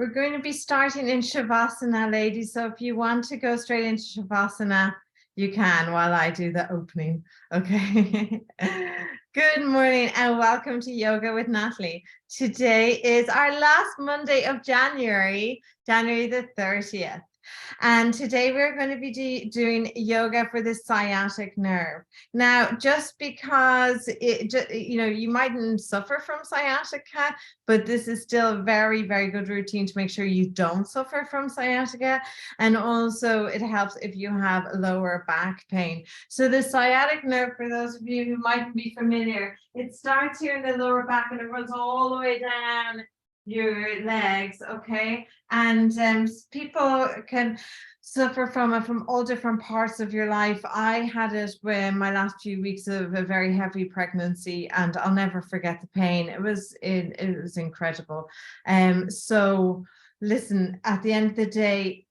We're going to be starting in Shavasana, ladies. So if you want to go straight into Shavasana, you can while I do the opening. Okay. Good morning and welcome to Yoga with Natalie. Today is our last Monday of January the 30th. And today we're going to be doing yoga for the sciatic nerve. Now, just because you mightn't suffer from sciatica, but this is still a very, very good routine to make sure you don't suffer from sciatica. And also it helps if you have lower back pain. So the sciatic nerve, for those of you who mightn't be familiar, it starts here in the lower back and it runs all the way down your legs, okay? And people can suffer from it from all different parts of your life. I had it when my last few weeks of a very heavy pregnancy, and I'll never forget the pain. It was incredible. So listen, at the end of the day,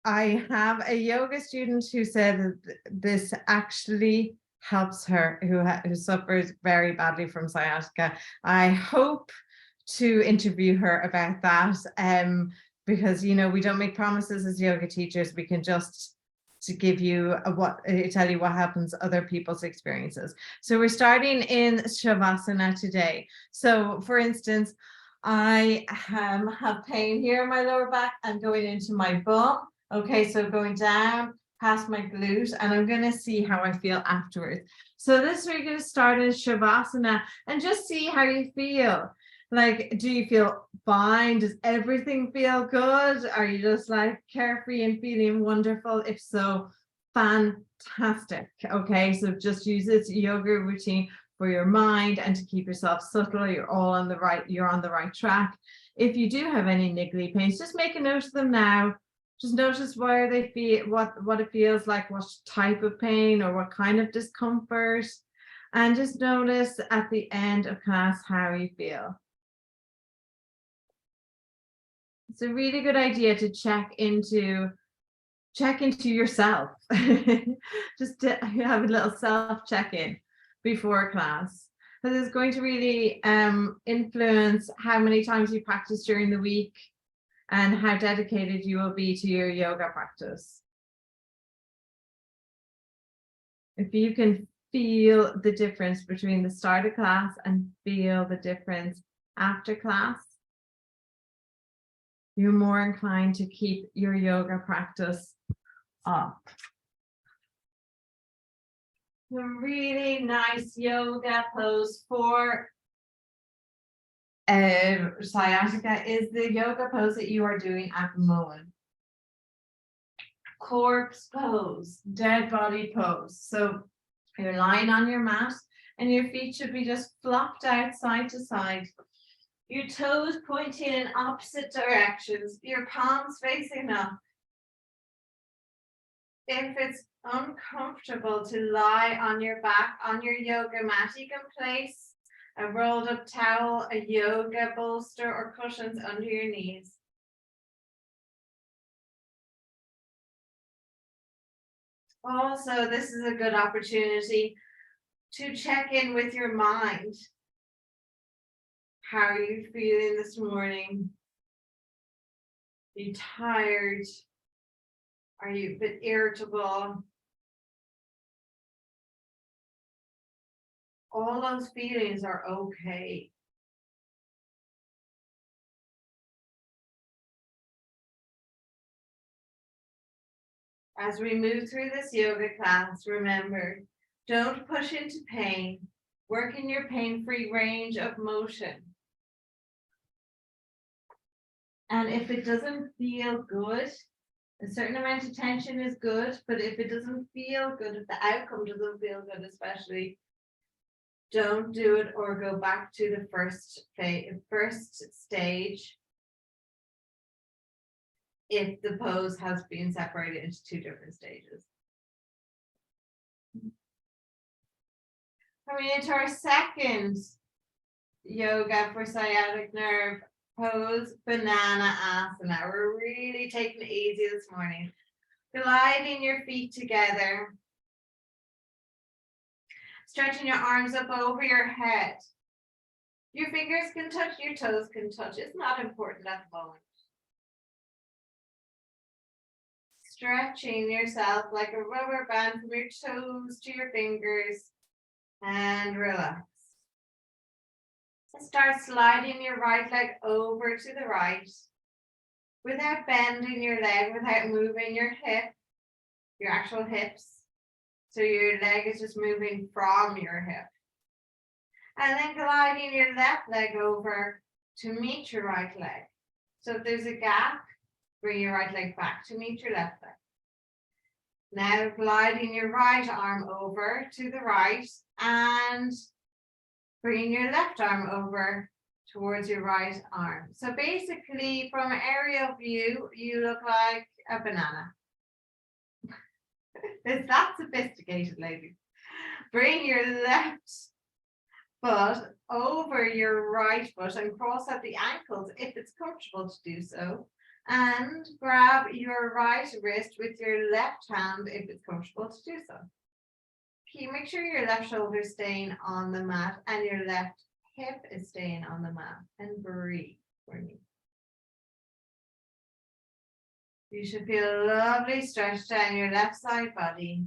I have a yoga student who said that this actually helps her, who suffers very badly from sciatica. I hope to interview her about that, because we don't make promises as yoga teachers. We can just give you tell you what happens other people's experiences. So we're starting in Shavasana today. So for instance, I have pain here in my lower back and going into my bum. Okay, so going down past my glute, and I'm going to see how I feel afterwards. So this we're going to start in Shavasana and just see how you feel. Like, do you feel fine? Does everything feel good? Are you just like carefree and feeling wonderful? If so, fantastic. Okay, so just use this yoga routine for your mind and to keep yourself subtle. You're on the right track. If you do have any niggly pains, just make a note of them now. Just notice where they feel, what it feels like, what type of pain or what kind of discomfort, and just notice at the end of class how you feel. It's a really good idea to check into yourself. Just to have a little self check-in before class, because it's going to really influence how many times you practice during the week and how dedicated you will be to your yoga practice. If you can feel the difference between the start of class and feel the difference after class, you're more inclined to keep your yoga practice up. A really nice yoga pose for sciatica is the yoga pose that you are doing at the moment. Corpse pose, dead body pose. So you're lying on your mat and your feet should be just flopped out side to side. Your toes pointing in opposite directions, your palms facing up. If it's uncomfortable to lie on your back on your yoga mat, you can place a rolled up towel, a yoga bolster, or cushions under your knees. Also, this is a good opportunity to check in with your mind. How are you feeling this morning? Are you tired? Are you a bit irritable? All those feelings are okay. As we move through this yoga class, remember, don't push into pain. Work in your pain-free range of motion. And if it doesn't feel good, a certain amount of tension is good, but if it doesn't feel good, if the outcome doesn't feel good, especially, don't do it or go back to the first stage if the pose has been separated into two different stages. Coming into our second yoga for sciatic nerve pose, banana asana. We're really taking it easy this morning. Gliding your feet together. Stretching your arms up over your head. Your fingers can touch, your toes can touch. It's not important at the moment. stretching yourself like a rubber band from your toes to your fingers, and relax. Start sliding your right leg over to the right without bending your leg, without moving your hip, your actual hips. So your leg is just moving from your hip. And then gliding your left leg over to meet your right leg. So if there's a gap, bring your right leg back to meet your left leg. Now gliding your right arm over to the right and bringing your left arm over towards your right arm. So basically from aerial view, you look like a banana. It's that sophisticated, ladies. Bring your left foot over your right foot and cross at the ankles if it's comfortable to do so. And grab your right wrist with your left hand if it's comfortable to do so. Make sure your left shoulder is staying on the mat and your left hip is staying on the mat, and breathe for me. You should feel lovely stretch down your left side body.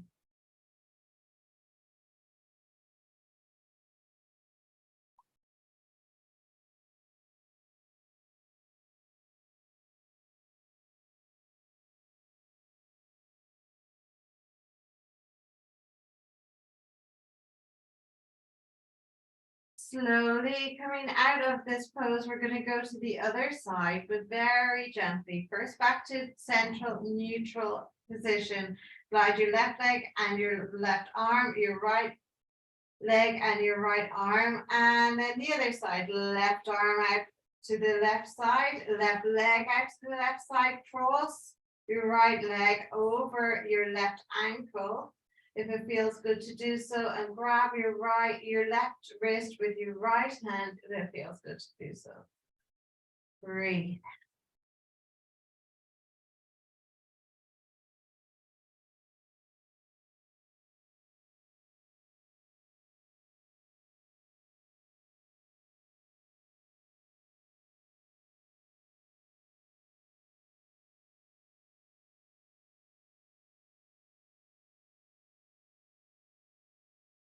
Slowly coming out of this pose, we're going to go to the other side, but very gently. First back to central neutral position. Glide your left leg and your left arm, your right leg and your right arm, and then the other side. Left arm out to the left side, left leg out to the left side. Cross your right leg over your left ankle, if it feels good to do so, and grab your left wrist with your right hand if it feels good to do so. Breathe.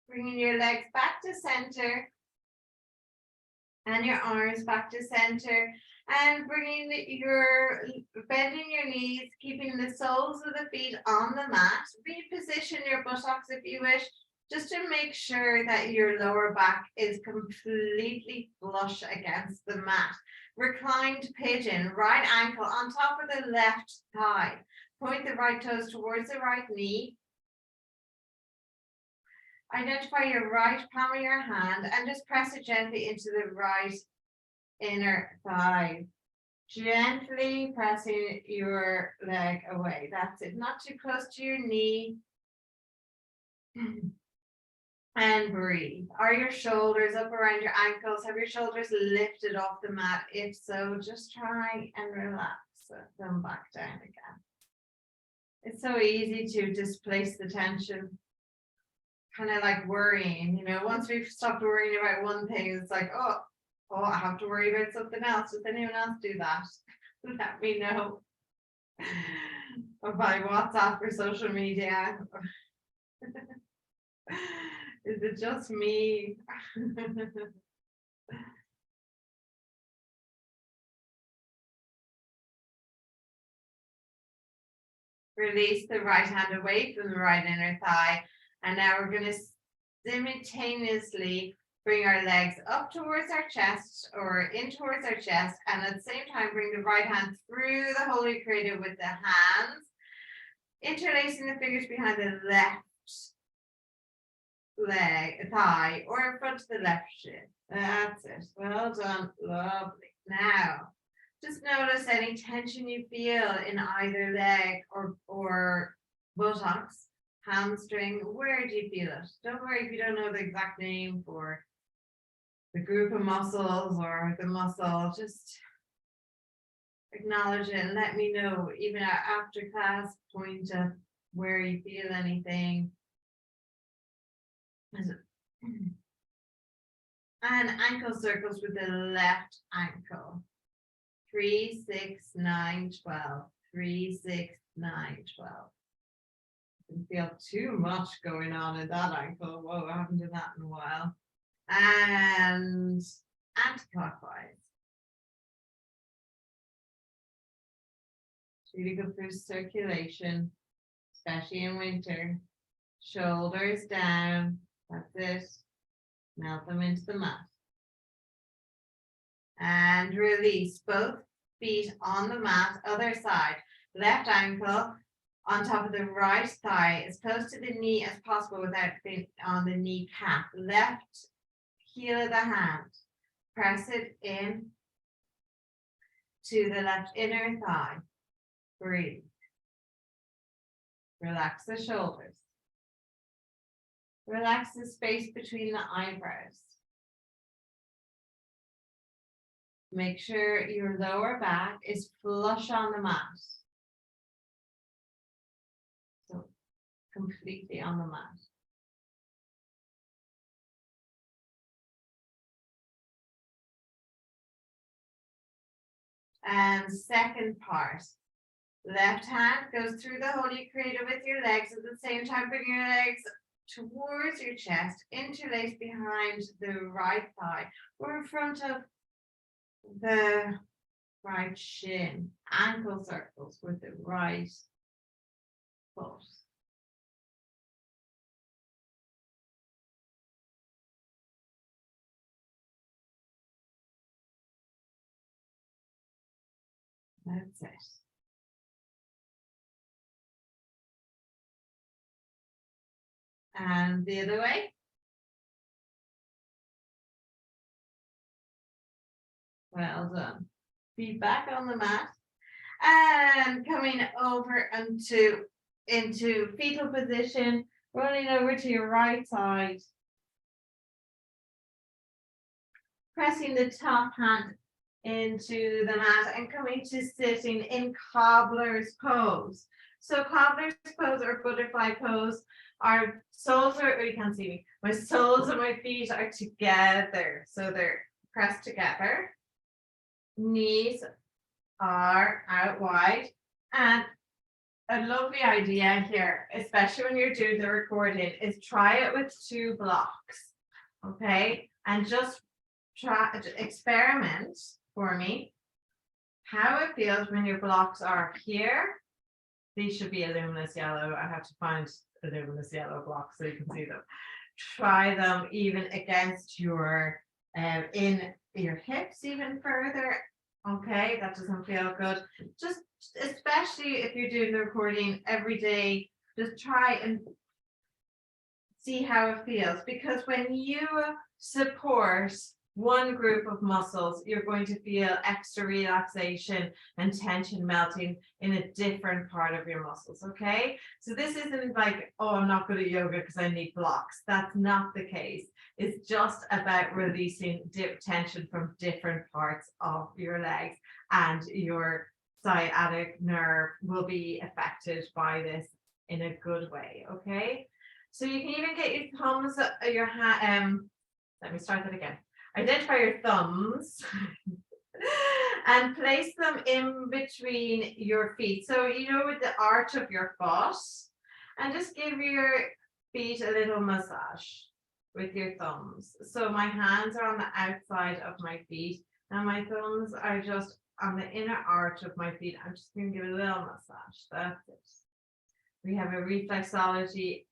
Bringing your legs back to center and your arms back to center, and bending your knees, keeping the soles of the feet on the mat. Reposition your buttocks if you wish, just to make sure that your lower back is completely flush against the mat. Reclined pigeon, right ankle on top of the left thigh. Point the right toes towards the right knee. Identify your right palm of your hand and just press it gently into the right inner thigh. Gently pressing your leg away. That's it. Not too close to your knee. And breathe. Are your shoulders up around your ankles? Have your shoulders lifted off the mat? If so, just try and relax. Come back down again. It's so easy to displace the tension. Kind of like worrying, you know, once we've stopped worrying about one thing, it's like, oh, I have to worry about something else. Does anyone else do that? Let me know. Or by WhatsApp or social media. Is it just me? Release the right hand away from the right inner thigh. And now we're going to simultaneously bring our legs up towards our chest or in towards our chest. And at the same time, bring the right hand through the Holy Creator with the hands, interlacing the fingers behind the left thigh or in front of the left shin. That's it. Well done. Lovely. Now, just notice any tension you feel in either leg or buttocks. Hamstring, where do you feel it? Don't worry if you don't know the exact name for the group of muscles or the muscle, just acknowledge it and let me know, even after class, point to where you feel anything. And ankle circles with the left ankle. 3, 6, 9, 12. 3, 6, 9, 12. I can feel too much going on in that ankle. Whoa, I haven't done that in a while. And anti-clockwise. It's really good for circulation, especially in winter. Shoulders down. That's it. Melt them into the mat. And release both feet on the mat, other side. Left ankle on top of the right thigh, as close to the knee as possible without being on the kneecap. Left heel of the hand. Press it in to the left inner thigh. Breathe. Relax the shoulders. Relax the space between the eyebrows. Make sure your lower back is flush on the mat. So completely on the mat. And second part, left hand goes through the hole you created with your legs. At the same time, bring your legs towards your chest, interlace behind the right thigh or in front of the right shin, ankle circles with the right foot. That's it. And the other way. Well done. Feet back on the mat. And coming over into fetal position, rolling over to your right side. Pressing the top hand into the mat and coming to sitting in cobbler's pose. So cobbler's pose or butterfly pose, our soles are, oh, you can't see me, my soles of my feet are together. So they're pressed together. Knees are out wide. And a lovely idea here, especially when you're doing the recording, is try it with 2 blocks. Okay, and just try experiment for me how it feels when your blocks are here. These should be a luminous yellow. I have to find a luminous yellow block so you can see them. Try them even against your in your hips even further. Okay, that doesn't feel good. Just especially if you're doing the recording every day, just try and see how it feels, because when you support one group of muscles, you're going to feel extra relaxation and tension melting in a different part of your muscles. Okay, so this isn't like, oh, I'm not good at yoga because I need blocks. That's not the case. It's just about releasing tension from different parts of your legs, and your sciatic nerve will be affected by this in a good way. Okay, so you can even get your thumbs, your hand. Let me start that again. Identify your thumbs and place them in between your feet. So, you know, with the arch of your foot, and just give your feet a little massage with your thumbs. So my hands are on the outside of my feet and my thumbs are just on the inner arch of my feet. I'm just going to give a little massage. That's it. We have a reflexology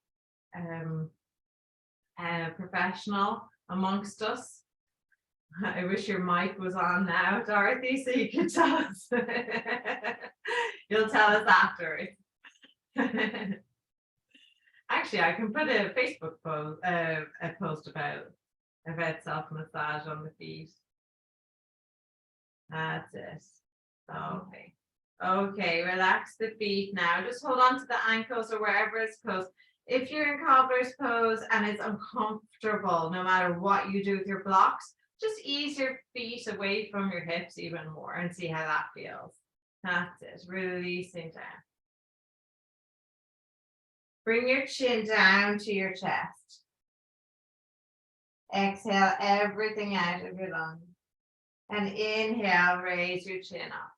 professional amongst us. I wish your mic was on now, Dorothy, so you can tell us. You'll tell us afterwards. Actually, I can put a Facebook post about self-massage on the feet. That's it. Okay. Okay, relax the feet now. Just hold on to the ankles or wherever it's close. If you're in cobbler's pose and it's uncomfortable, no matter what you do with your blocks, just ease your feet away from your hips even more and see how that feels. That's it, releasing down. Bring your chin down to your chest. Exhale everything out of your lungs. And inhale, raise your chin up.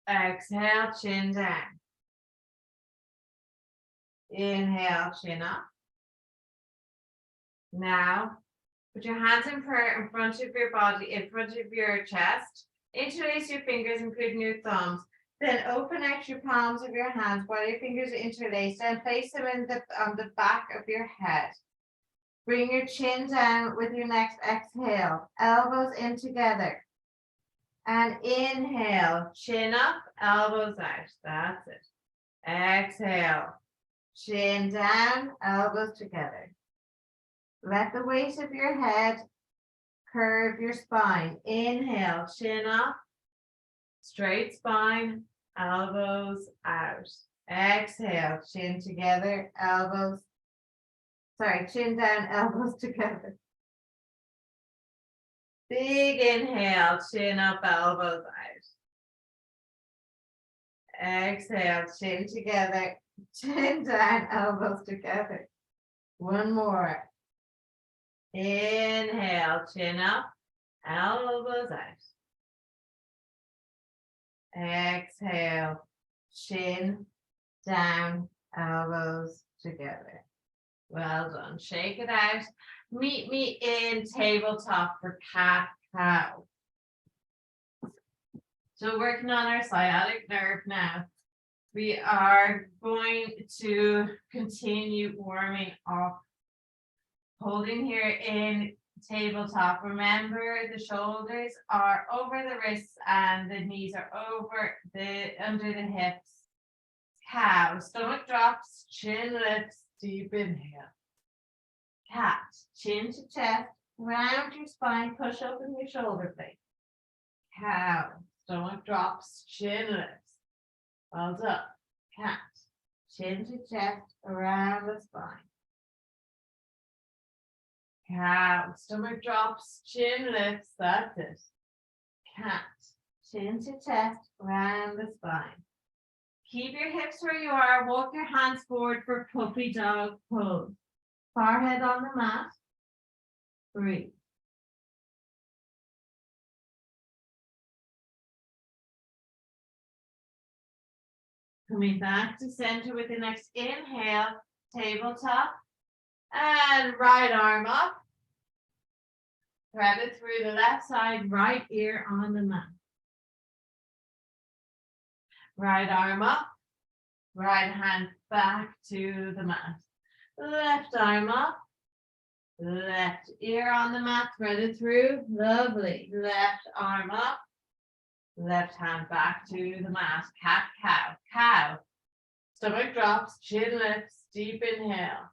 Exhale, chin down. Inhale, chin up. Now, put your hands in prayer in front of your body, in front of your chest. Interlace your fingers, including your thumbs. Then open out your palms of your hands while your fingers are interlaced and place them on the back of your head. Bring your chin down with your next exhale. Elbows in together. And inhale, chin up, elbows out. That's it. Exhale, chin down, elbows together. Let the weight of your head curve your spine. Inhale, chin up, straight spine, elbows out. Exhale, chin together, chin down, elbows together. Big inhale, chin up, elbows out. Exhale, chin together, chin down, elbows together. One more. Inhale, chin up, elbows out. Exhale, chin down, elbows together. Well done. Shake it out. Meet me in tabletop for cat-cow. So working on our sciatic nerve now. We are going to continue warming up. Holding here in tabletop. Remember, the shoulders are over the wrists and the knees are under the hips. Cow, stomach drops, chin lifts, deep inhale. Cat, chin to chest, round your spine, push open your shoulder blade. Cow, stomach drops, chin lifts. Well done. Cat, chin to chest, around the spine. Cow, stomach drops, chin lifts, that's it. Cat, chin to chest, round the spine. Keep your hips where you are, walk your hands forward for puppy dog pose. Forehead on the mat, breathe. Coming back to center with the next inhale, tabletop, and right arm up. Thread it through the left side, right ear on the mat. Right arm up, right hand back to the mat. Left arm up, left ear on the mat, thread it through, lovely. Left arm up, left hand back to the mat. Cat, cow, cow. Stomach drops, chin lifts, deep inhale.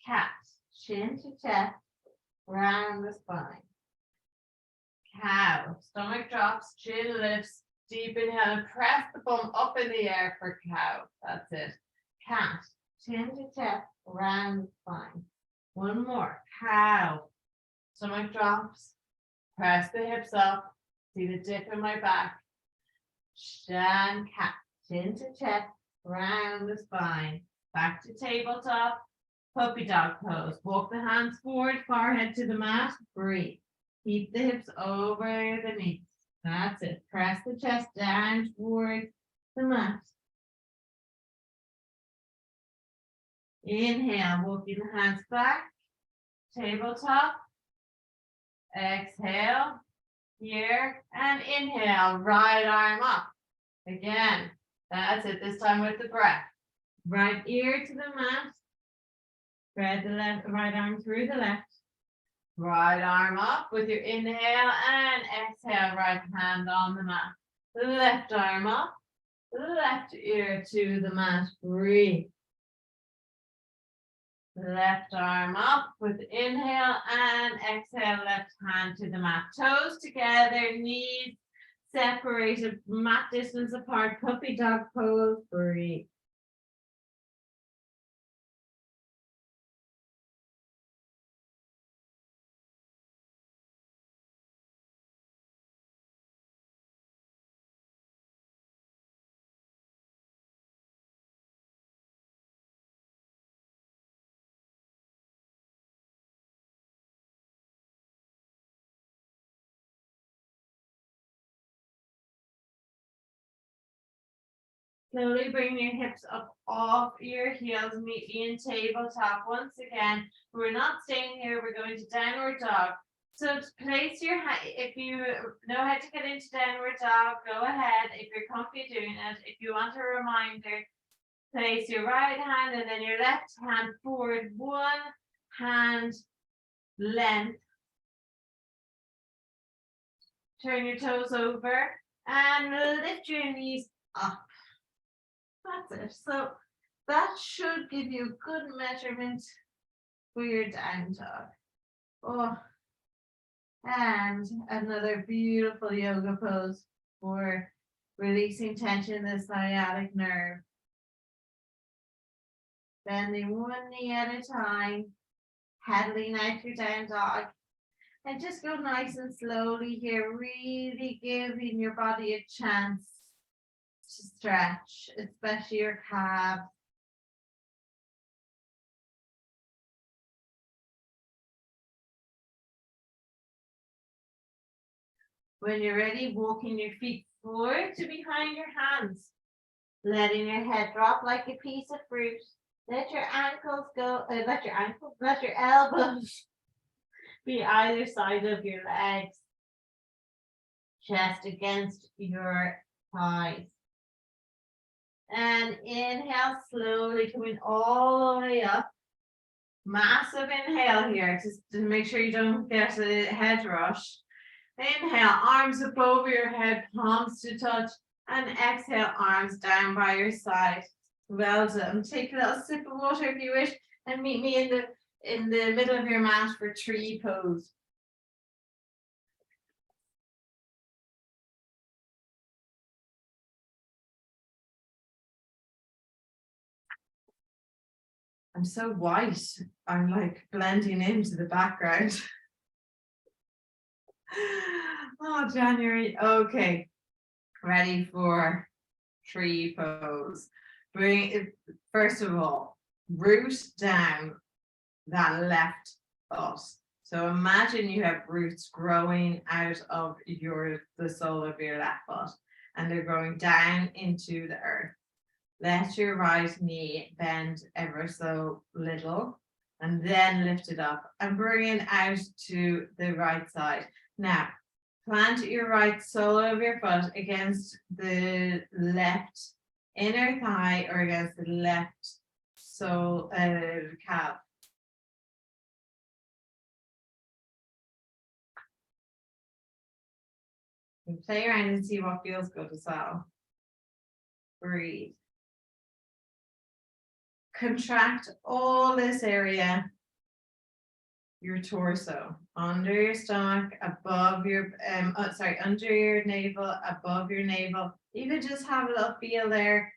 Cat, chin to chest, round the spine. Cow, stomach drops, chin lifts, deep inhale. Press the bum up in the air for cow. That's it. Cat, chin to chest, round the spine. One more. Cow, stomach drops, press the hips up. See the dip in my back. Stand cat, chin to chest, round the spine. Back to tabletop. Puppy dog pose. Walk the hands forward, forehead to the mat. Breathe. Keep the hips over the knees. That's it. Press the chest down towards the mat. Inhale, walking the hands back. Tabletop. Exhale. Here. And inhale. Right arm up. Again. That's it. This time with the breath. Right ear to the mat. Thread the right arm through the left. Right arm up with your inhale and exhale, right hand on the mat. Left arm up, left ear to the mat. Breathe. Left arm up with inhale and exhale, left hand to the mat. Toes together, knees separated, mat distance apart, puppy dog pose. Breathe. Slowly bring your hips up off your heels, meet me in tabletop. Once again, we're not staying here, we're going to downward dog. So place your hand, if you know how to get into downward dog, go ahead. If you're comfy doing it, if you want a reminder, place your right hand and then your left hand forward, one hand length. Turn your toes over and lift your knees up. That's it. So that should give you a good measurement for your down dog. Oh, and another beautiful yoga pose for releasing tension in the sciatic nerve. Bending one knee at a time, pedaling out your down dog. And just go nice and slowly here, really giving your body a chance to stretch, especially your calves. When you're ready, walking your feet forward to behind your hands, letting your head drop like a piece of fruit. Let your ankles go, let your elbows be either side of your legs, chest against your thighs. And inhale slowly, coming all the way up. Massive inhale here, just to make sure you don't get a head rush. Inhale, arms up over your head, palms to touch, and exhale, arms down by your side. Well done. Take a little sip of water if you wish, and meet me in the middle of your mat for tree pose. I'm so white. I'm like blending into the background. Oh, January. Okay. Ready for tree pose. Bring it, first of all, root down that left foot. So imagine you have roots growing out of the sole of your left foot, and they're going down into the earth. Let your right knee bend ever so little, and then lift it up and bring it out to the right side. Now, plant your right sole of your foot against the left inner thigh or against the left sole calf. You can play around and see what feels good as well. Breathe. Contract all this area, your torso, under your stomach, above your, under your navel, above your navel. You could just have a little feel there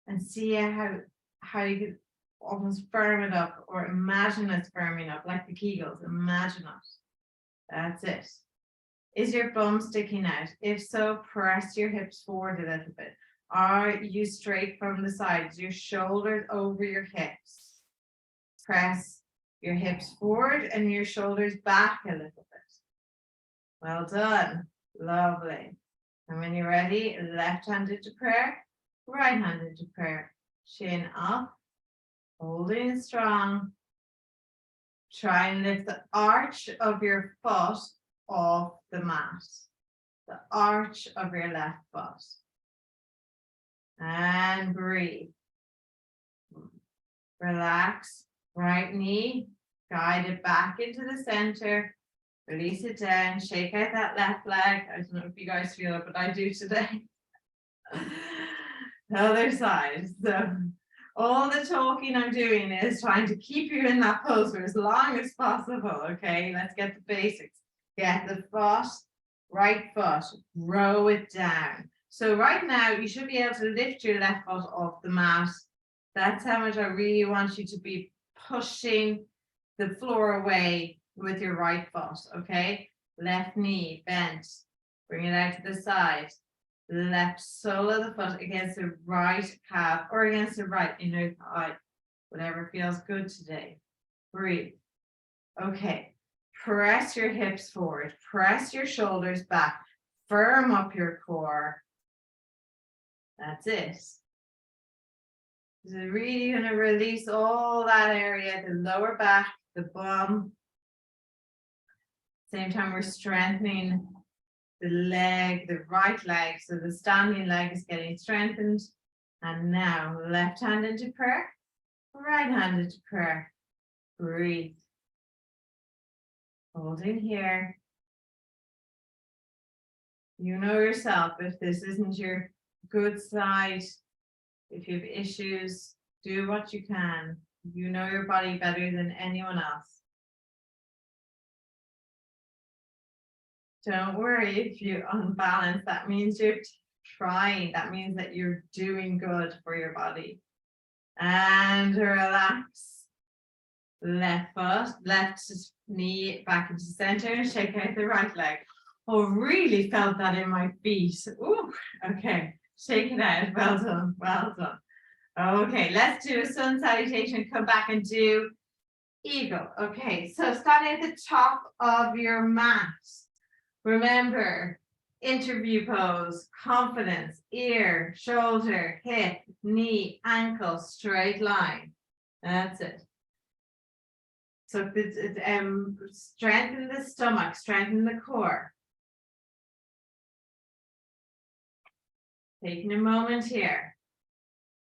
and see how you could almost firm it up, or imagine it's firming up like the Kegels. Imagine it. That's it. Is your bum sticking out? If so, press your hips forward a little bit. Are you straight from the sides? Your shoulders over your hips. Press your hips forward and your shoulders back a little bit. Well done. Lovely. And when you're ready, left hand into prayer, right hand into prayer. Chin up, holding strong. Try and lift the arch of your foot off the mat. The arch of your left foot. And breathe. Relax. Right knee, guide it back into the center. Release it down. Shake out that left leg. I don't know if you guys feel it, but I do today. The other side. So all the talking I'm doing is trying to keep you in that pose for as long as possible. Okay, let's get the basics. Get the foot, right foot, row it down. So right now you should be able to lift your left foot off the mat. That's how much I really want you to be pushing the floor away with your right foot. Okay, left knee bent, bring it out to the side. Left sole of the foot against the right calf or against the right inner thigh, whatever feels good today. Breathe. Okay, press your hips forward, press your shoulders back, firm up your core. That's it. So really going to release all that area, the lower back, the bum. Same time we're strengthening the leg, the right leg. So the standing leg is getting strengthened. And now left hand into prayer, right hand into prayer. Breathe. Holding here. You know yourself, if this isn't your good side, if you have issues, do what you can. You know your body better than anyone else. Don't worry if you're unbalanced. That means you're trying. That means that you're doing good for your body. And relax. Left foot, left knee back into center and shake out the right leg. Oh, really felt that in my feet. Ooh, okay. Shake it out. Well done. Well done. Okay, let's do a sun salutation. Come back and do eagle. Okay, so starting at the top of your mat. Remember, interview pose, confidence, ear, shoulder, hip, knee, ankle, straight line. That's it. So strengthen the stomach, strengthen the core. Taking a moment here.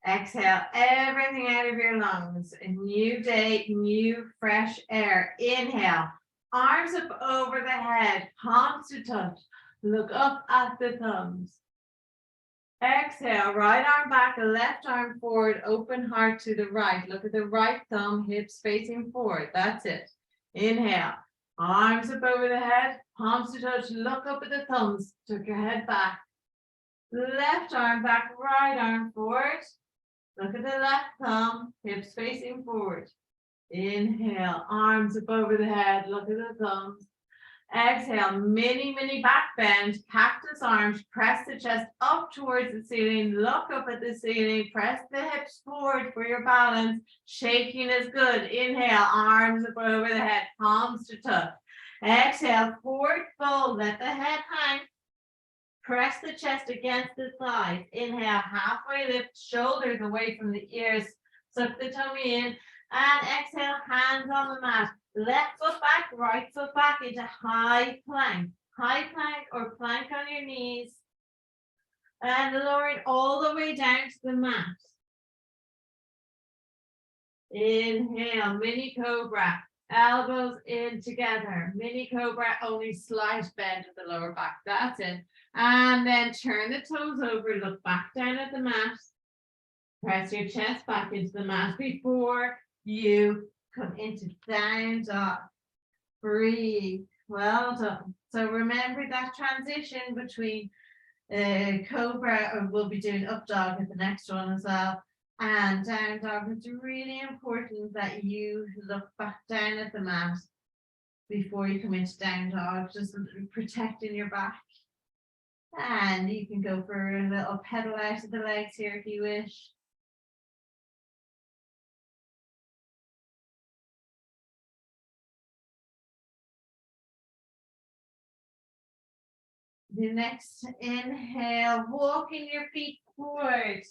Exhale everything out of your lungs. A new day, new fresh air. Inhale. Arms up over the head, palms to touch. Look up at the thumbs. Exhale, right arm back, left arm forward, open heart to the right. Look at the right thumb, hips facing forward. That's it. Inhale, arms up over the head, palms to touch. Look up at the thumbs. Tuck your head back. Left arm back, right arm forward. Look at the left thumb, hips facing forward. Inhale, arms up over the head, look at the thumbs. Exhale, mini back bend, cactus arms, press the chest up towards the ceiling, look up at the ceiling, press the hips forward for your balance. Shaking is good. Inhale, arms up over the head, palms to touch. Exhale, forward fold, let the head hang. Press the chest against the thighs. Inhale, halfway lift, shoulders away from the ears. Suck the tummy in. And exhale, hands on the mat. Left foot back, right foot back into high plank. High plank or plank on your knees. And lowering all the way down to the mat. Inhale, mini cobra. Elbows in together. Mini cobra, only slight bend of the lower back. That's it. And then turn the toes over, look back down at the mat. Press your chest back into the mat before you come into down dog. Breathe. Well done. So remember that transition between cobra, or we'll be doing up dog at the next one as well, and down dog. It's really important that you look back down at the mat before you come into down dog, just protecting your back. And you can go for a little pedal out of the legs here if you wish. The next inhale, walking your feet forward.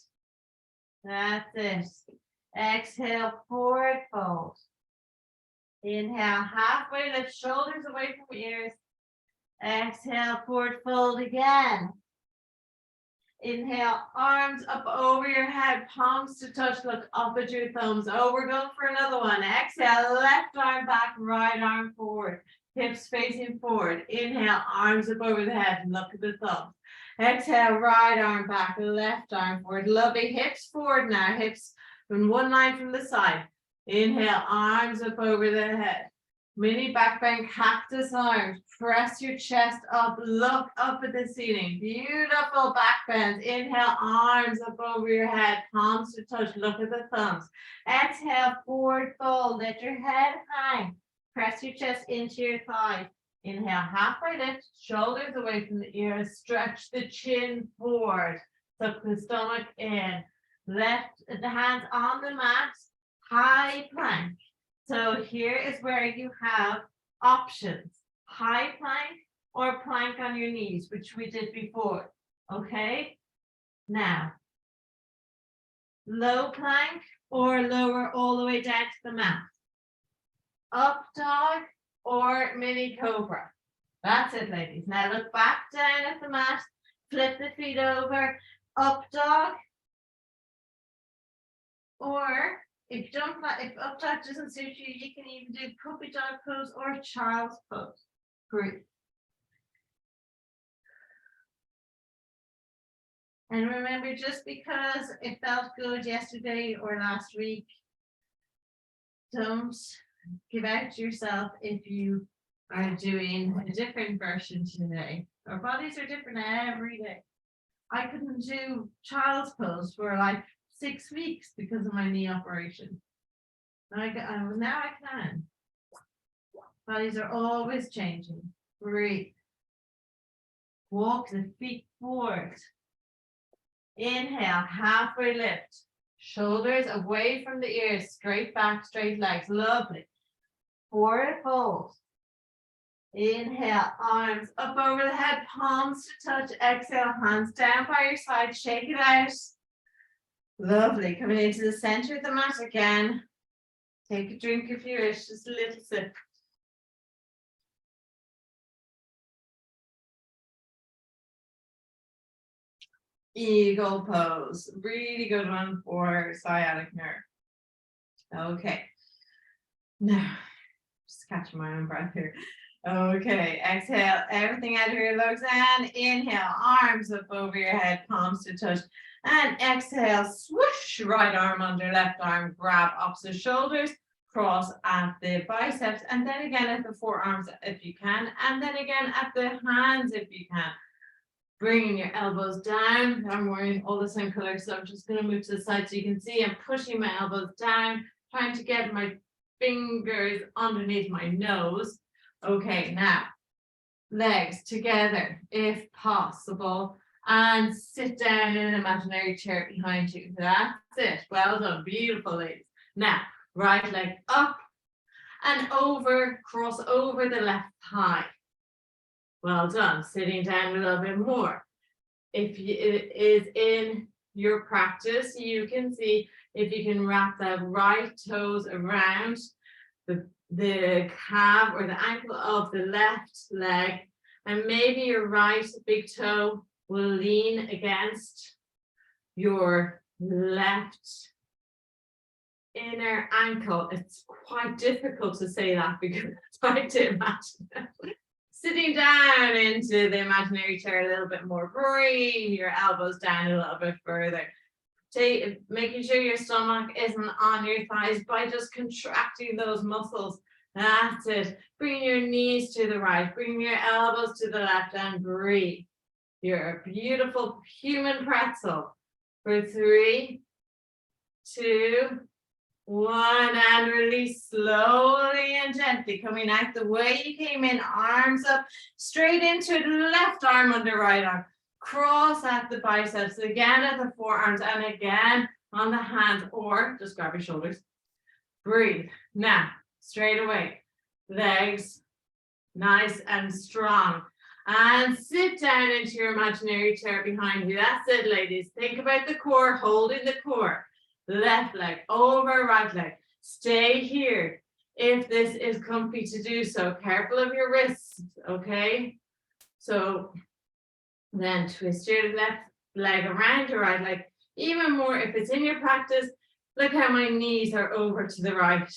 That's it. Exhale, forward fold. Inhale, halfway lift, shoulders away from ears. Exhale, forward fold again. Inhale, arms up over your head, palms to touch, look up at your thumbs. Oh, we're going for another one. Exhale, left arm back, right arm forward. Hips facing forward. Inhale, arms up over the head and look at the thumbs. Exhale, right arm back, left arm forward. Lovely. Hips forward now. Hips in one line from the side. Inhale, arms up over the head. Mini back bend, cactus arms. Press your chest up. Look up at the ceiling. Beautiful back bends. Inhale, arms up over your head. Palms to touch. Look at the thumbs. Exhale, forward fold. Let your head hang. Press your chest into your thighs. Inhale, halfway lift, shoulders away from the ears. Stretch the chin forward. Suck the stomach in. Left the hands on the mat. High plank. So here is where you have options. High plank or plank on your knees, which we did before. Okay? Now, low plank or lower all the way down to the mat. Up dog or mini cobra. That's it, ladies. Now look back down at the mat, flip the feet over, up dog, or if up dog doesn't suit you, you can even do puppy dog pose or child's pose. Breathe. And remember, just because it felt good yesterday or last week, don't give out to yourself if you are doing a different version today. Our bodies are different every day. I couldn't do child's pose for like 6 weeks because of my knee operation. Now I can. Bodies are always changing. Breathe. Walk the feet forward. Inhale, halfway lift. Shoulders away from the ears, straight back, straight legs. Lovely. Forward fold. Inhale, arms up over the head, palms to touch. Exhale, hands down by your side. Shake it out. Lovely. Coming into the center of the mat again. Take a drink if you wish, just a little sip. Eagle pose. Really good one for sciatic nerve. Okay. Now, just catching my own breath here. Okay, exhale everything out of your legs and inhale, arms up over your head, palms to touch. And exhale, swoosh, right arm under left arm, grab opposite shoulders, cross at the biceps, and then again at the forearms if you can, and then again at the hands if you can. Bringing your elbows down. I'm wearing all the same colors, so I'm just going to move to the side so you can see I'm pushing my elbows down, trying to get my fingers underneath my nose. Okay, now legs together if possible, and sit down in an imaginary chair behind you. That's it. Well done. Beautiful, ladies. Now, right leg up and over, cross over the left thigh. Well done. Sitting down a little bit more. If it is in your practice, you can see if you can wrap the right toes around the calf or the ankle of the left leg, and maybe your right big toe will lean against your left inner ankle. It's quite difficult to say that because it's hard to imagine. Sitting down into the imaginary chair a little bit more, bring your elbows down a little bit further. Making sure your stomach isn't on your thighs by just contracting those muscles. That's it. Bring your knees to the right, bring your elbows to the left, and breathe. You're a beautiful human pretzel. For 3, 2, 1, and release slowly and gently, coming out the way you came in, arms up, straight into the left arm under right arm. Cross at the biceps, again at the forearms, and again on the hands, or just grab your shoulders. Breathe. Now, straight away, legs nice and strong. And sit down into your imaginary chair behind you. That's it, ladies. Think about the core, holding the core. Left leg over right leg. Stay here if this is comfy to do so. Careful of your wrists, okay? So then twist your left leg around your right leg. Even more if it's in your practice, look how my knees are over to the right.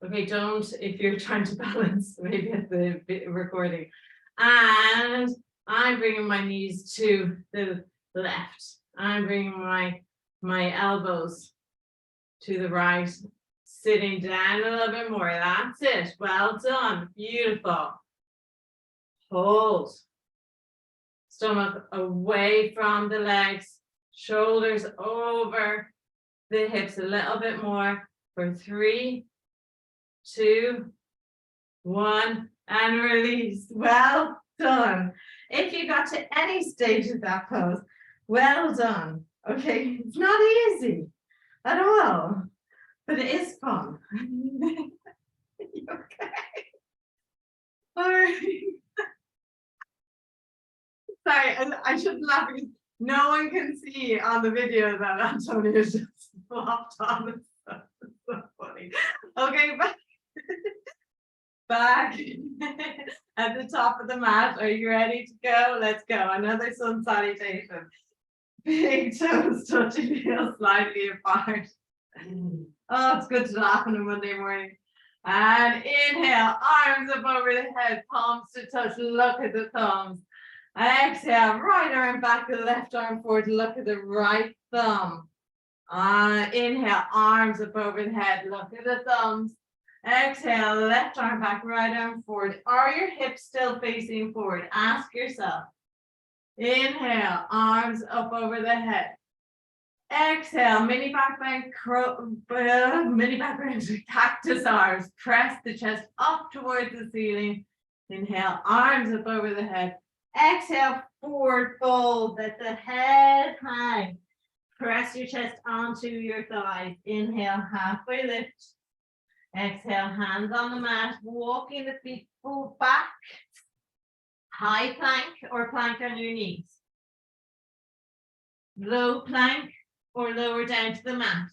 Okay, don't if you're trying to balance maybe at the recording. And I'm bringing my knees to the left. I'm bringing my elbows to the right, sitting down a little bit more. That's it. Well done. Beautiful. Hold. Stomach away from the legs, shoulders over the hips a little bit more. For 3, 2, 1, and release. Well done. If you got to any stage of that pose, well done. Okay, it's not easy at all, but it is fun. Okay. All right. Sorry, I shouldn't laugh because no one can see on the video that Antonio is just flopped on it. So funny. Okay, back at the top of the mat. Are you ready to go? Let's go. Another sun salutation. Big toes touching heel slightly apart. Oh, it's good to laugh on a Monday morning. And inhale, arms up over the head, palms to touch, look at the thumbs. Exhale, right arm back, the left arm forward, look at the right thumb. Inhale, arms up over the head, look at the thumbs. Exhale, left arm back, right arm forward. Are your hips still facing forward? Ask yourself. Inhale, arms up over the head. Exhale, mini back bend, cactus arms. Press the chest up towards the ceiling. Inhale, arms up over the head. Exhale, forward fold. Let the head hang. Press your chest onto your thighs. Inhale, halfway lift. Exhale, hands on the mat. Walking the feet back. High plank or plank on your knees. Low plank or lower down to the mat.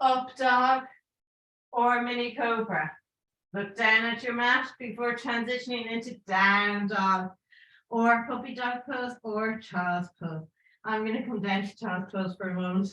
Up dog or mini cobra. Look down at your mat before transitioning into down dog or puppy dog pose or child's pose. I'm going to come down to child's pose for a moment.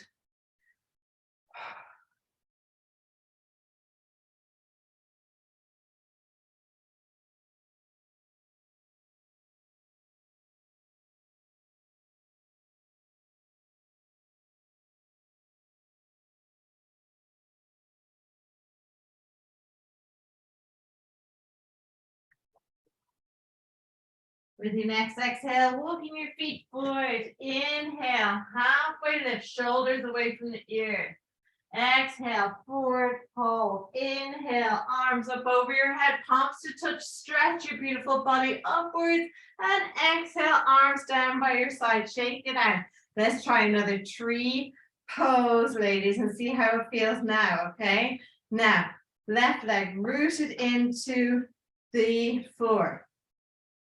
With your next exhale, walking your feet forward. Inhale, halfway lift, shoulders away from the ears. Exhale, forward fold. Inhale, arms up over your head, palms to touch, stretch your beautiful body upwards. And exhale, arms down by your side, shake it out. Let's try another tree pose, ladies, and see how it feels now, okay? Now, left leg rooted into the floor.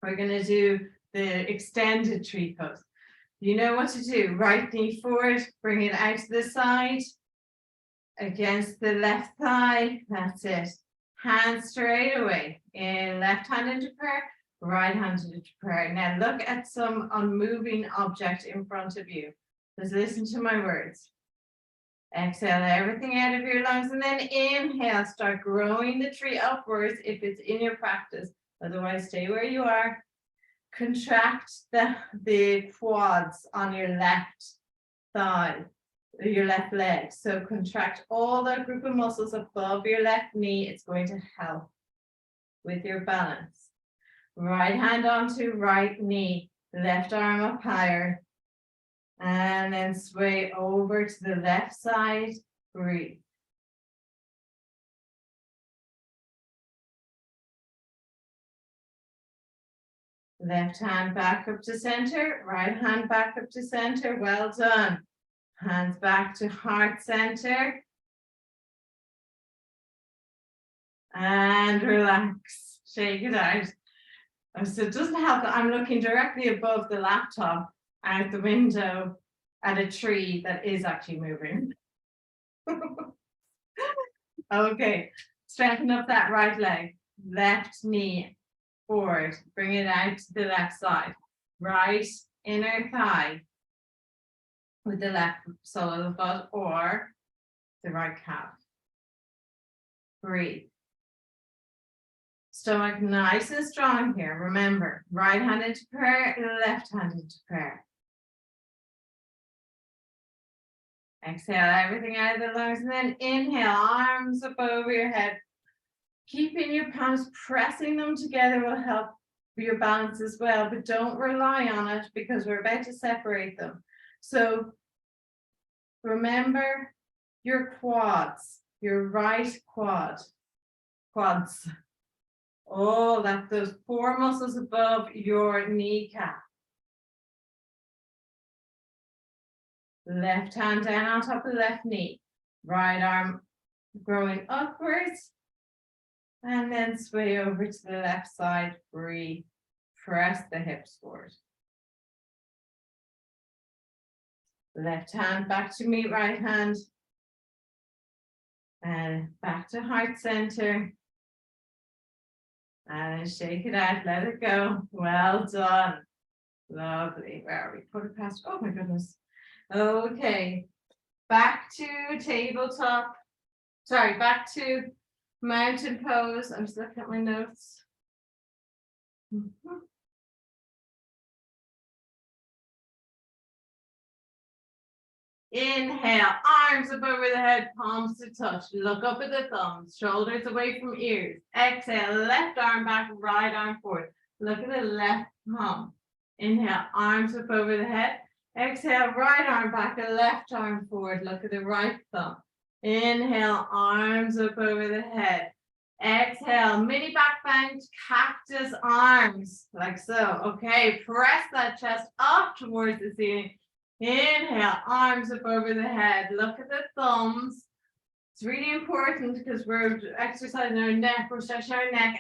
We're going to do the extended tree pose. You know what to do. Right knee forward, bring it out to the side, against the left thigh. That's it. Hands straight away. In left hand into prayer, right hand into prayer. Now look at some unmoving object in front of you. Just listen to my words. Exhale everything out of your lungs and then inhale. Start growing the tree upwards if it's in your practice. Otherwise, stay where you are. Contract the quads on your left thigh, your left leg. So contract all that group of muscles above your left knee. It's going to help with your balance. Right hand onto right knee, left arm up higher. And then sway over to the left side. Breathe. Left hand back up to center, right hand back up to center. Well done. Hands back to heart center. And relax. Shake it out. So it doesn't help that I'm looking directly above the laptop out the window at a tree that is actually moving. Okay, strengthen up that right leg. Left knee forward, bring it out to the left side. Right inner thigh with the left sole of the foot or the right calf. Breathe. Stomach nice and strong here. Remember, right hand into prayer, left hand into prayer. Exhale everything out of the lungs and then inhale, arms up over your head. Keeping your palms, pressing them together will help your balance as well, but don't rely on it because we're about to separate them. So remember your quads, your right quads. Oh, that's those four muscles above your kneecap. Left hand down on top of the left knee. Right arm growing upwards. And then sway over to the left side. Breathe. Press the hips forward. Left hand back to meet right hand. And back to heart center. And shake it out, let it go. Well done. Lovely. Where are we? Put it past. Oh my goodness. Okay. Back to tabletop. Sorry, back to mountain pose. I'm just looking at my notes. Inhale, arms up over the head, palms to touch. Look up at the thumbs, shoulders away from ears. Exhale, left arm back, right arm forward. Look at the left palm. Inhale, arms up over the head. Exhale, right arm back, left arm forward. Look at the right thumb. Inhale, arms up over the head. Exhale, mini back bend, cactus arms, like so. Okay, press that chest up towards the ceiling. Inhale, arms up over the head. Look at the thumbs. It's really important because we're exercising our neck. We're stretching our neck.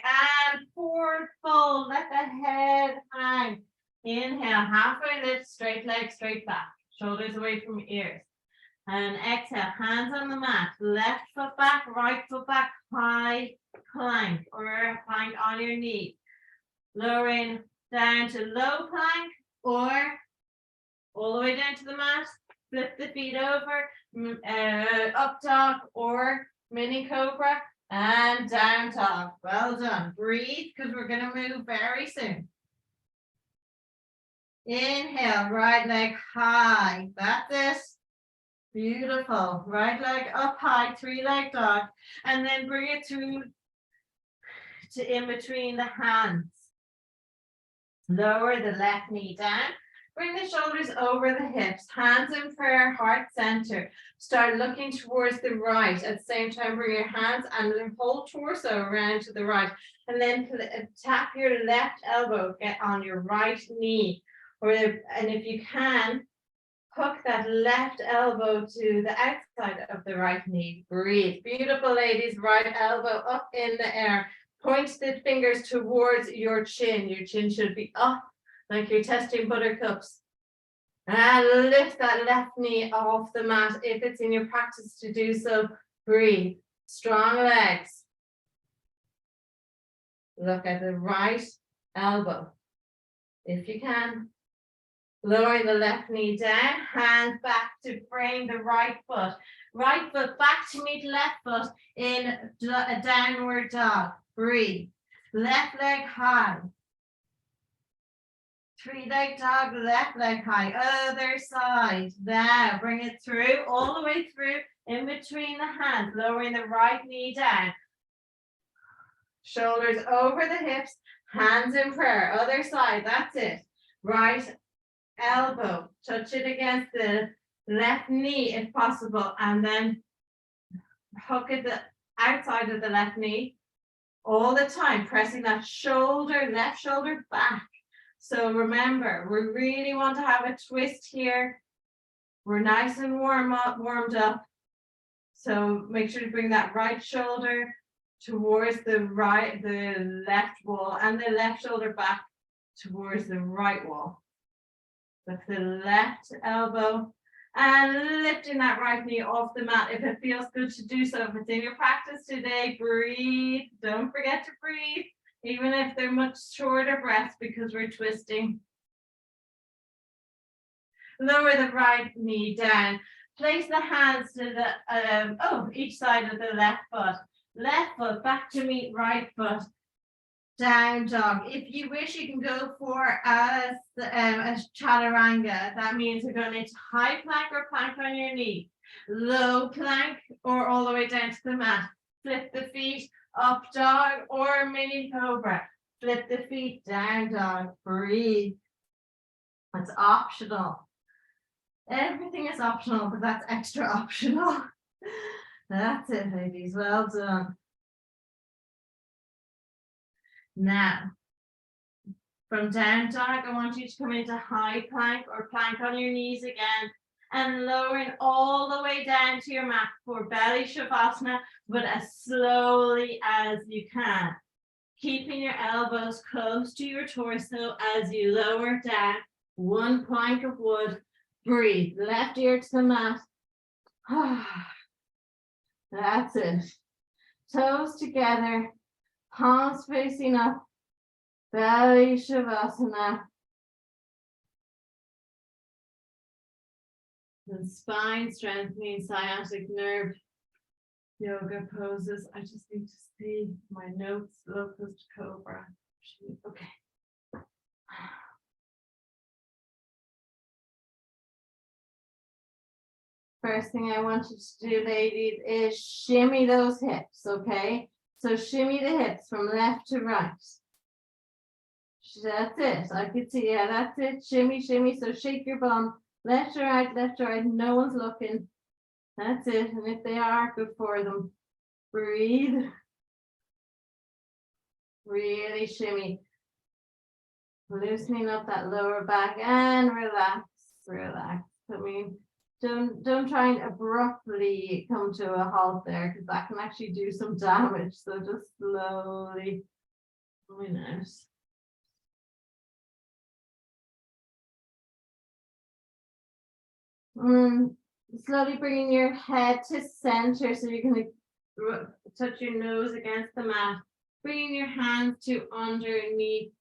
And forward fold. Let the head hang. Inhale, halfway lift, straight leg, straight back. Shoulders away from ears. And exhale, hands on the mat. Left foot back, right foot back. High plank or plank on your knee. Lowering down to low plank or all the way down to the mat, flip the feet over, up dog or mini cobra, and down dog. Well done. Breathe, because we're going to move very soon. Inhale, right leg high. That's it. Beautiful. Right leg up high, 3-leg dog. And then bring it through to in between the hands. Lower the left knee down. Bring the shoulders over the hips, hands in prayer, heart center. Start looking towards the right. At the same time, bring your hands and the whole torso around to the right. And then tap your left elbow, get on your right knee. And if you can, hook that left elbow to the outside of the right knee. Breathe. Beautiful, ladies. Right elbow up in the air. Point the fingers towards your chin. Your chin should be up, like you're testing buttercups. And lift that left knee off the mat if it's in your practice to do so. Breathe. Strong legs. Look at the right elbow if you can. Lowering the left knee down, hands back to frame the right foot. Right foot back to meet left foot in a downward dog. Breathe. Left leg high. 3-leg dog, left leg high. Other side. Now bring it through, all the way through, in between the hands. Lowering the right knee down. Shoulders over the hips, hands in prayer. Other side, that's it. Right elbow, touch it against the left knee if possible, and then hook at the outside of the left knee all the time, pressing that shoulder, left shoulder back. So remember, we really want to have a twist here. We're nice and warmed up. So make sure to bring that right shoulder towards the left wall, and the left shoulder back towards the right wall. With the left elbow and lifting that right knee off the mat if it feels good to do so. If it's in your practice today, breathe. Don't forget to breathe, even if they're much shorter breaths because we're twisting. Lower the right knee down. Place the hands to the each side of the left foot. Left foot back to meet right foot. Down dog. If you wish, you can go for a chaturanga. That means you're going into high plank or plank on your knee, low plank or all the way down to the mat. Flip the feet, up dog or mini cobra. Flip the feet, down dog. Breathe. It's optional. Everything is optional, but that's extra optional. That's it, ladies. Well done. Now, from down dog, I want you to come into high plank or plank on your knees again, and lowering all the way down to your mat for belly shavasana, but as slowly as you can. Keeping your elbows close to your torso as you lower down. 1 plank of wood, Breathe. Left ear to the mat. That's it. Toes together. Palms facing up. Belly Shavasana. And spine strengthening, sciatic nerve yoga poses. I just need to see my notes. Locust cobra. Okay. First thing I want you to do, ladies, is shimmy those hips, okay? So shimmy the hips from left to right. That's it. I could see, yeah, that's it. Shimmy, shimmy. So shake your bum. Left to right, left to right. No one's looking. That's it. And if they are, good for them. Breathe. Really shimmy. Loosening up that lower back and relax, relax. I mean, don't try and abruptly come to a halt there, because that can actually do some damage. So just slowly coming out. Slowly bringing your head to center, so you're going to touch your nose against the mat. Bringing your hands to underneath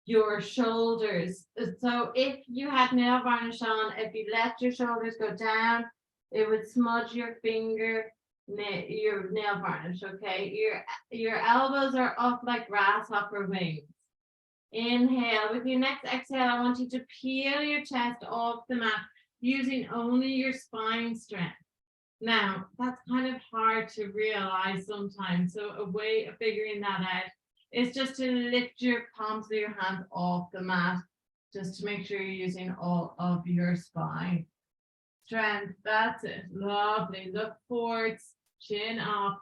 your shoulders. So if you had nail varnish on, if you let your shoulders go down, it would smudge your finger, your nail varnish, okay? Your elbows are up like grasshopper wings. Inhale. With your next exhale, I want you to peel your chest off the mat using only your spine strength. Now, that's kind of hard to realize sometimes. So a way of figuring that out is just to lift your palms of your hands off the mat, just to make sure you're using all of your spine strength. That's it. Lovely. Look forwards, chin up.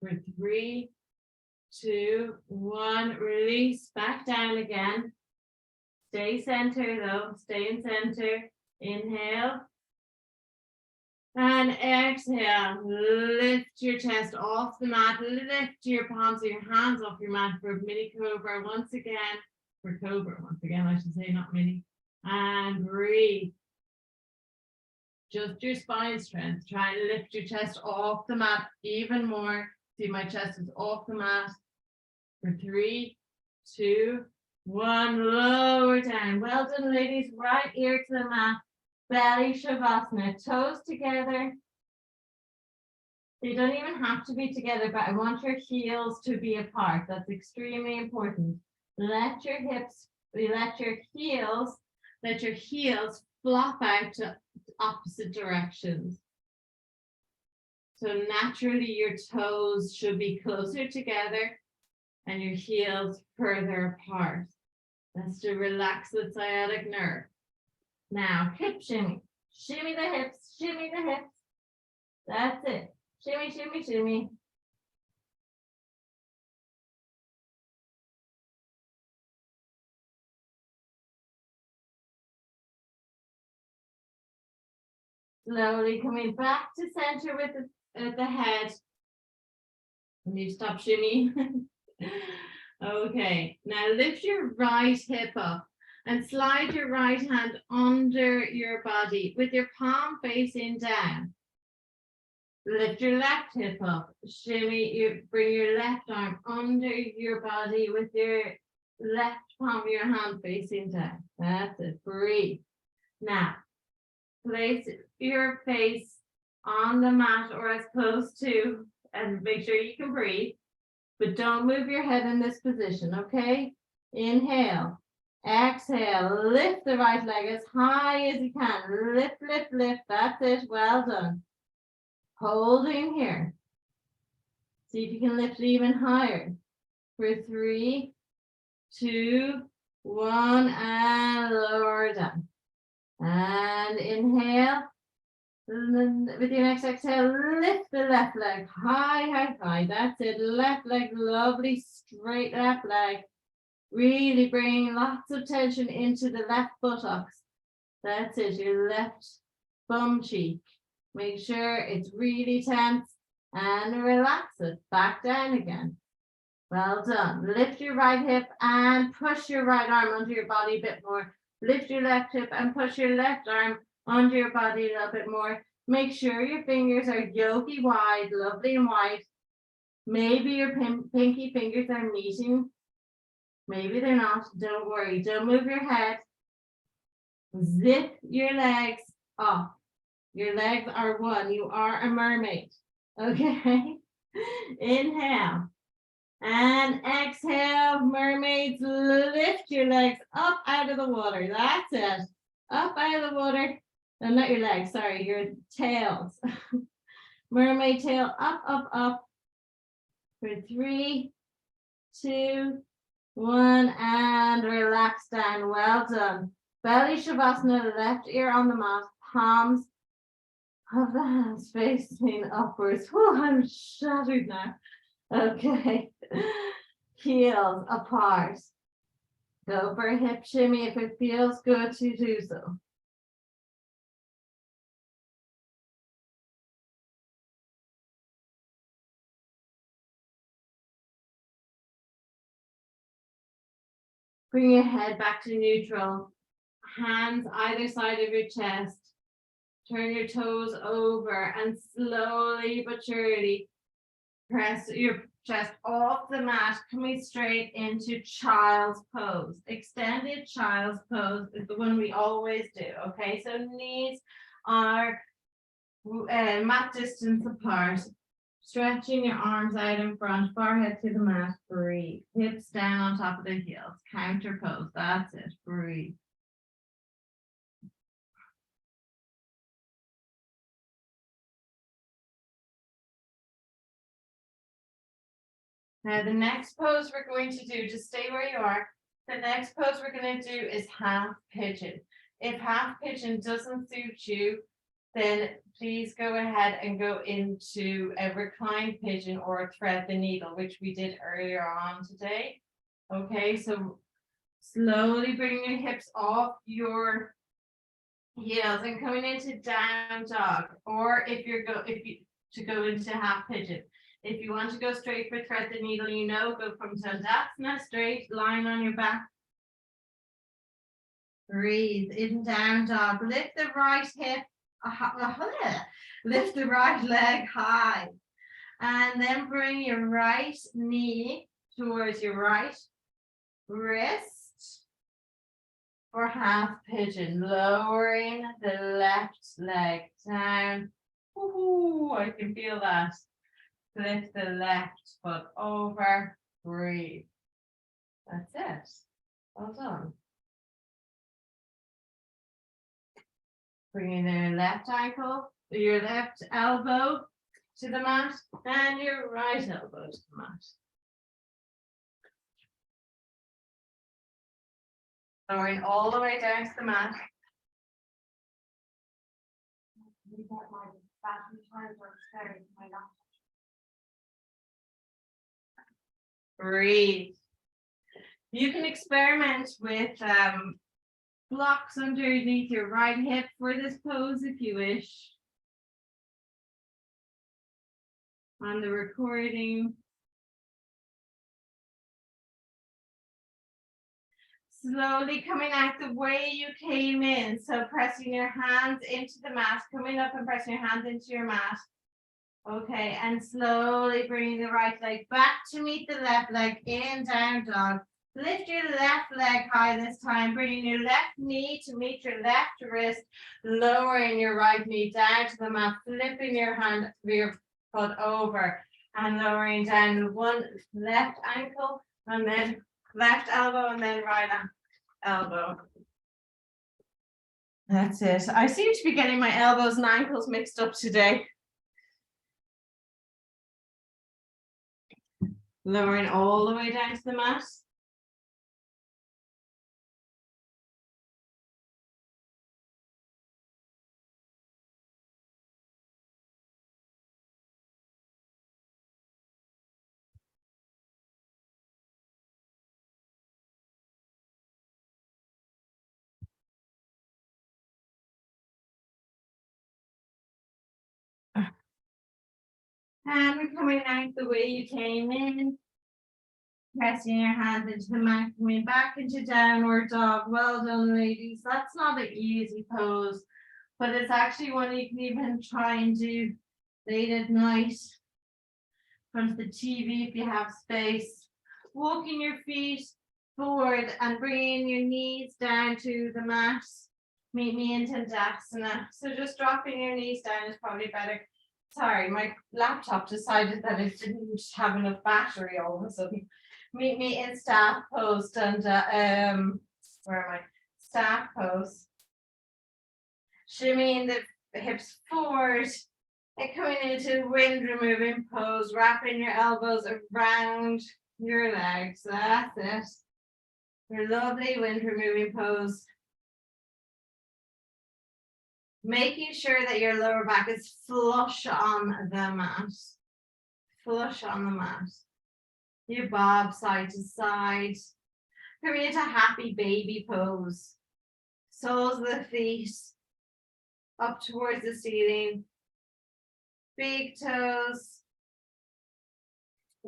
For 3, 2, 1. Release back down again. Stay center though. Stay in center. Inhale. And exhale, lift your chest off the mat, lift your palms of your hands off your mat for mini cobra once again, I should say, not mini, and breathe. Just your spine strength, try and lift your chest off the mat even more. See, my chest is off the mat for 3, 2, 1, lower down. Well done, ladies, right ear to the mat. Belly Shavasana, toes together. They don't even have to be together, but I want your heels to be apart. That's extremely important. Let your heels flop out to opposite directions. So naturally your toes should be closer together and your heels further apart. That's to relax the sciatic nerve. Now, hip shimmy. Shimmy the hips, shimmy the hips. That's it. Shimmy, shimmy, shimmy. Slowly coming back to center with the head. And you stop shimmy. Okay, now lift your right hip up. And slide your right hand under your body with your palm facing down. Lift your left hip up. Shimmy, bring your left arm under your body with your left palm of your hand facing down. That's it. Breathe. Now, place your face on the mat or as close to, and make sure you can breathe, but don't move your head in this position, okay? Inhale. Exhale, lift the right leg as high as you can. Lift, lift, lift. That's it. Well done. Holding here. See if you can lift it even higher. For 3, 2, 1, and lower down. And inhale. With your next exhale, lift the left leg. High, high, high. That's it. Left leg, lovely, straight left leg. Really bringing lots of tension into the left buttocks. That's it, your left bum cheek. Make sure it's really tense and relax it. Back down again. Well done. Lift your right hip and push your right arm under your body a bit more. Lift your left hip and push your left arm onto your body a little bit more. Make sure your fingers are yolky wide, lovely and wide. Maybe your pinky fingers are meeting. Maybe they're not. Don't worry. Don't move your head. Zip your legs up. Your legs are one. You are a mermaid. Okay? Inhale. And exhale, mermaids, lift your legs up out of the water. That's it. Up out of the water. No, not your legs, sorry, your tails. Mermaid tail, up, up, up. For 3, 2, 1, and relax down. Well done. Belly Shavasana, left ear on the mat, palms of the hands facing upwards. Oh, I'm shattered now. Okay. Heels apart. Go for a hip shimmy if it feels good to do so. Bring your head back to neutral. Hands either side of your chest. Turn your toes over and slowly but surely press your chest off the mat, coming straight into child's pose. Extended child's pose is the one we always do, okay? So knees are mat distance apart. Stretching your arms out in front, forehead to the mat, breathe. Hips down on top of the heels, counter pose, that's it, breathe. Now the next pose we're going to do, just stay where you are. The next pose we're going to do is half pigeon. If half pigeon doesn't suit you, then please go ahead and go into a reclined pigeon or thread the needle, which we did earlier on today. Okay, so slowly bringing your hips off your heels and coming into down dog, or if you to go into half pigeon. If you want to go straight for thread the needle, go from Tadasana, straight line on your back. Breathe in down dog. Lift the right hip, lift the right leg high. And then bring your right knee towards your right wrist for half pigeon. Lowering the left leg down. Ooh, I can feel that. Lift the left foot over, breathe. That's it. Well done. Bringing your left ankle, your left elbow to the mat, and your right elbow to the mat. Lowering all the way down to the mat. Breathe. You can experiment with blocks underneath your right hip for this pose if you wish. On the recording. Slowly coming out the way you came in. So pressing your hands into the mat, coming up and pressing your hands into your mat. Okay, and slowly bringing the right leg back to meet the left leg in down dog. Lift your left leg high this time, bringing your left knee to meet your left wrist, lowering your right knee down to the mat, flipping your hand, your foot over and lowering down one left ankle and then left elbow and then right elbow. That's it. I seem to be getting my elbows and ankles mixed up today. Lowering all the way down to the mat. And we're coming out the way you came in. Pressing your hands into the mat, coming back into downward dog. Well done, ladies. That's not an easy pose, but it's actually one you can even try and do late at night in front of the TV if you have space. Walking your feet forward and bringing your knees down to the mat. Meet me in Tadasana. So just dropping your knees down is probably better. Sorry, my laptop decided that it didn't have enough battery all of a sudden. Meet me in staff pose and where am I? Staff pose. Shimmying the hips forward and coming into wind removing pose, wrapping your elbows around your legs. That's it. Your lovely wind removing pose. Making sure that your lower back is flush on the mat. Flush on the mat. You bob side to side. Coming into happy baby pose. Soles of the feet up towards the ceiling. Big toes.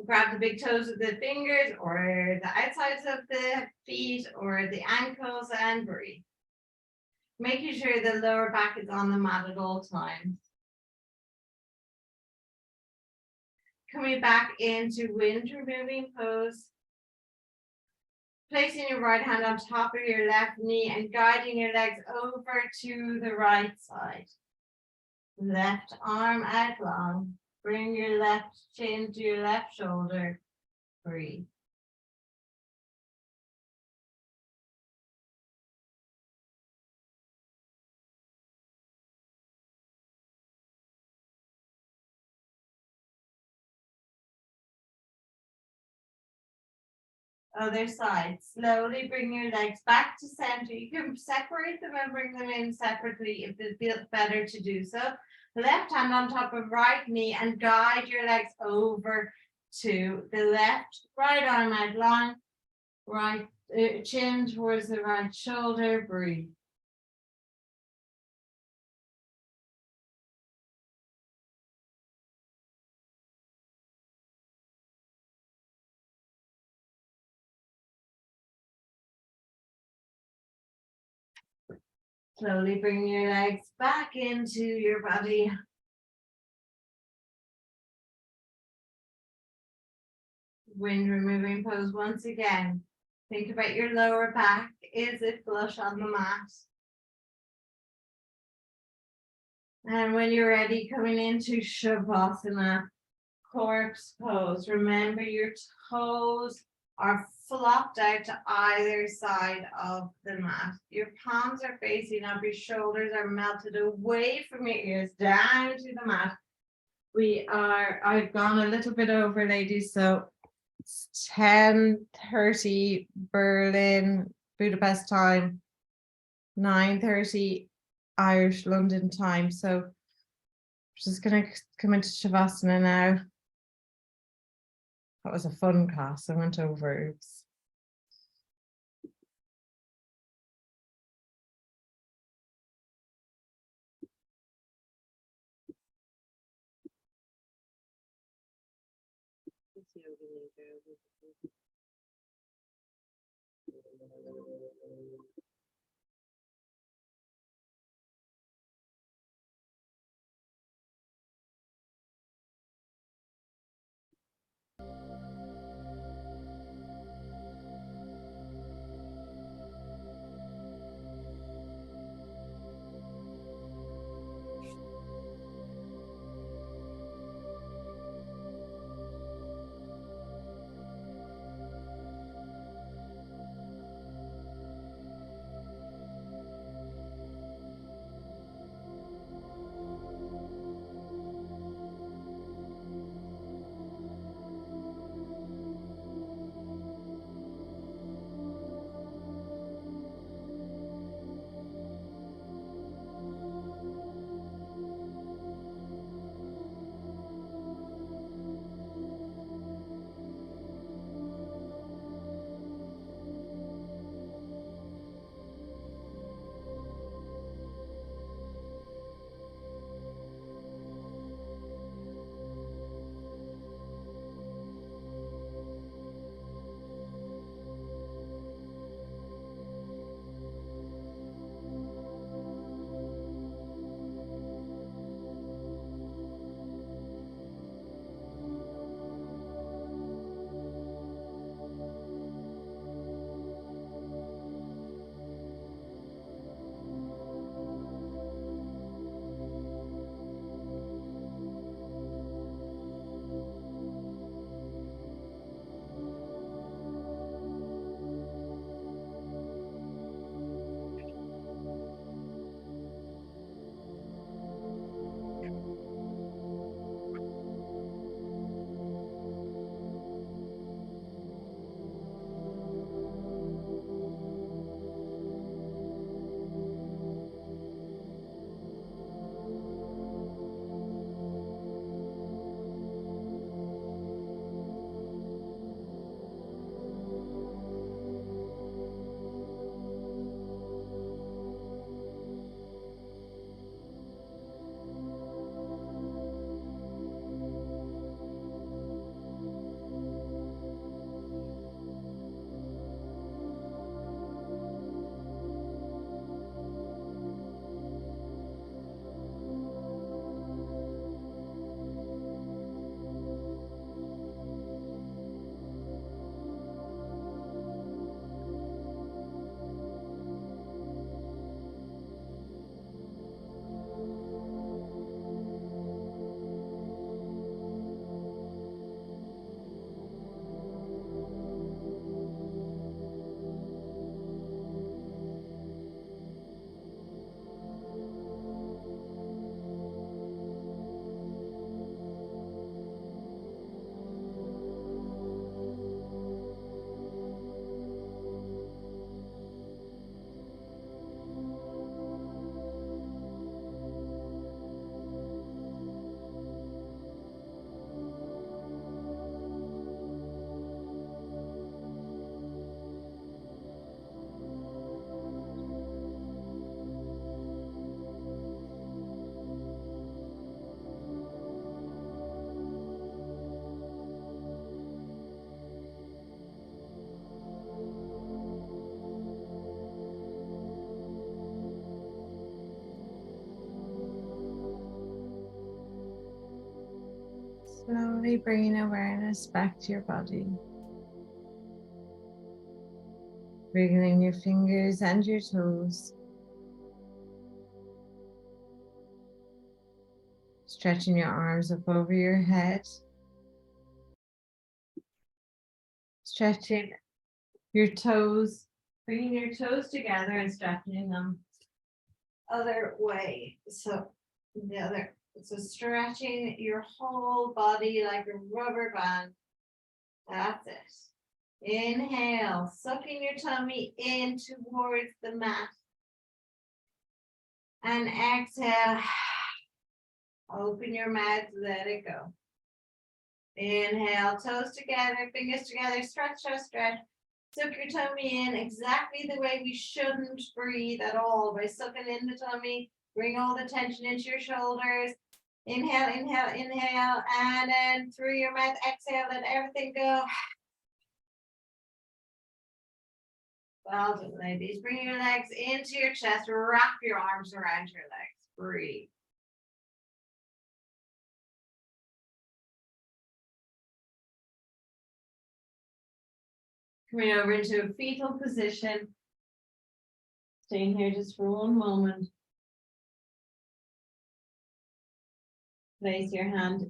Grab the big toes with the fingers or the outsides of the feet or the ankles and breathe. Making sure the lower back is on the mat at all times. Coming back into wind removing pose. Placing your right hand on top of your left knee and guiding your legs over to the right side. Left arm out long. Bring your left chin to your left shoulder. Breathe. Other side. Slowly bring your legs back to center. You can separate them and bring them in separately if it feels better to do so. Left hand on top of right knee and guide your legs over to the left. Right arm out long. Right chin towards the right shoulder. Breathe. Slowly bring your legs back into your body. Wind removing pose once again. Think about your lower back. Is it flush on the mat? And when you're ready, coming into Shavasana, corpse pose. Remember your toes are flopped out to either side of the mat. Your palms are facing up, your shoulders are melted away from your ears, down to the mat. I've gone a little bit over, ladies, so it's 10:30 Berlin, Budapest time, 9:30 Irish London time. So just gonna come into Shavasana now. That was a fun class. I went over. Oops. Slowly bringing awareness back to your body. Wriggling your fingers and your toes. Stretching your arms up over your head. Stretching your toes, bringing your toes together and stretching them other way. So stretching your whole body like a rubber band. That's it. Inhale, sucking your tummy in towards the mat. And exhale, open your mouth, let it go. Inhale, toes together, fingers together, stretch, stretch, stretch. Suck your tummy in exactly the way we shouldn't breathe at all, by sucking in the tummy. Bring all the tension into your shoulders. Inhale, inhale, inhale, and then through your mouth, exhale, let everything go. Well done, ladies. Bring your legs into your chest, wrap your arms around your legs. Breathe. Coming over into a fetal position. Staying here just for one moment. Place your hand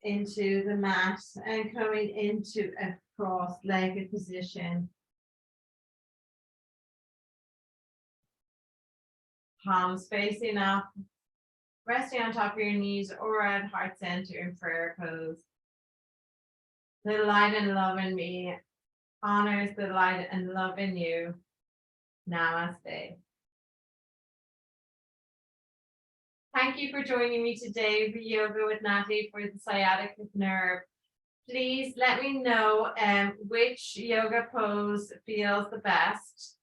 into the mat and coming into a cross-legged position. Palms facing up, resting on top of your knees or at heart center in prayer pose. The light and love in me honors the light and love in you. Namaste. Thank you for joining me today for Yoga with Natalie for the sciatic nerve. Please let me know which yoga pose feels the best.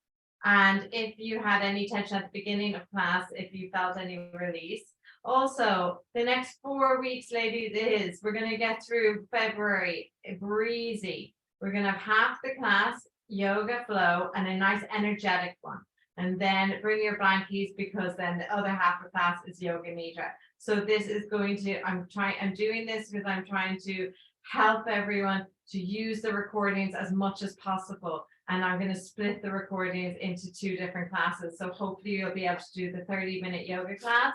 And if you had any tension at the beginning of class, if you felt any release. Also, the next 4 weeks, ladies, we're going to get through February breezy. We're going to have half the class yoga flow and a nice energetic one. And then bring your blankies, because then the other half of class is yoga nidra. So this is going to, I'm doing this because I'm trying to help everyone to use the recordings as much as possible. And I'm going to split the recordings into 2 different classes. So hopefully you'll be able to do the 30-minute yoga class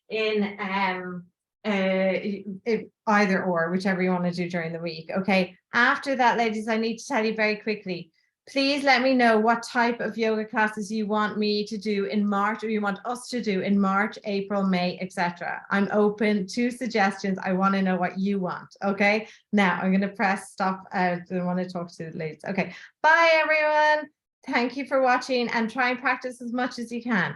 in either or, whichever you want to do during the week. Okay. After that, ladies, I need to tell you very quickly, please let me know what type of yoga classes you want me to do in March, or you want us to do in March, April, May, etc. I'm open to suggestions. I want to know what you want. Okay. Now I'm going to press stop. I want to talk to the ladies. Okay. Bye, everyone. Thank you for watching, and try and practice as much as you can.